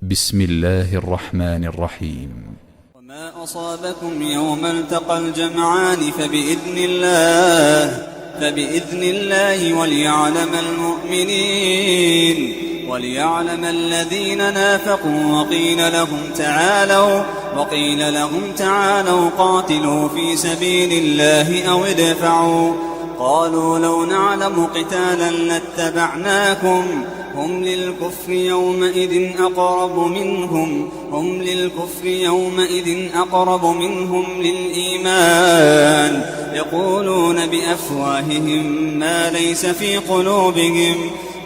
بسم الله الرحمن الرحيم. وما أصابكم يوم التقى الجمعان فبإذن الله وليعلم الذين نافقوا وقيل لهم تعالوا قاتلوا في سبيل الله أو ادفعوا. قالوا لو نعلم قتالا لاتبعناكم هم للكفر يومئذ أقرب منهم للإيمان يقولون بأفواههم ما ليس في قلوبهم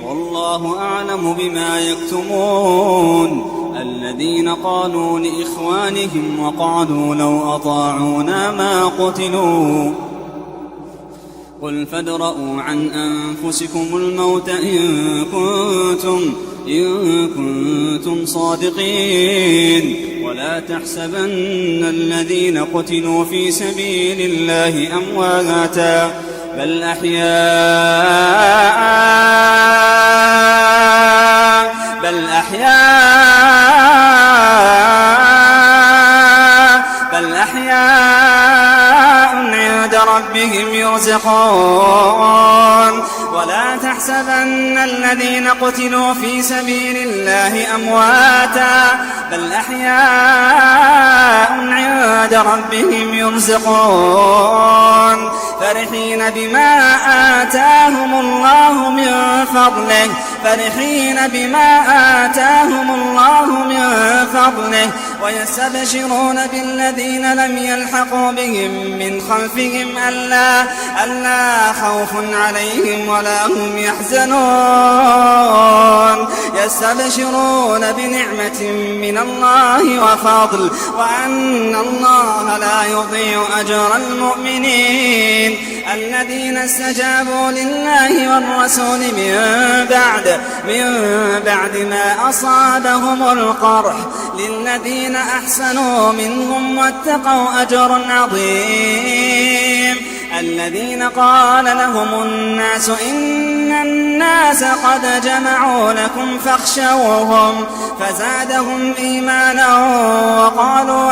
والله أعلم بما يكتمون. الذين قالوا لإخوانهم وقعدوا لو أطاعونا ما قتلوا قل فادرءوا عن أنفسكم الموت إن كنتم صادقين. ولا تحسبن الذين قتلوا في سبيل الله أمواتا بل أحياء عند ربهم يرزقون. ولا تحسبن الذين قتلوا في سبيل الله أمواتا بل أحياء عند ربهم يرزقون فرحين بما آتاهم الله من فضله ويستبشرون بالذين لم يلحقوا بهم من خلفهم ألا خوف عليهم ولا هم يحزنون. يستبشرون بنعمة من الله وفضل وأن الله لا يضيع أجر المؤمنين الذين استجابوا لله والرسول من بعد ما أصابهم القرح للذين أحسنوا منهم واتقوا أجر عظيم. الذين قال لهم الناس إن الناس قد جمعوا لكم فاخشوهم فزادهم إيمانا وقالوا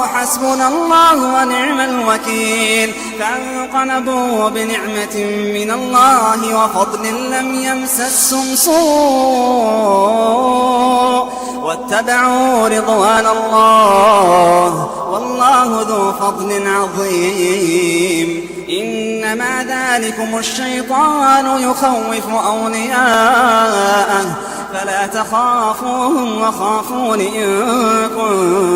حسبنا الله ونعم الوكيل. فانقلبوا بنعمة من الله وفضل لم يمسسهم سوء واتبعوا رضوان الله والله ذو فضل عظيم. إنما ذلكم الشيطان يخوف أولياءه فلا تخافوهم وخافون إن كنتم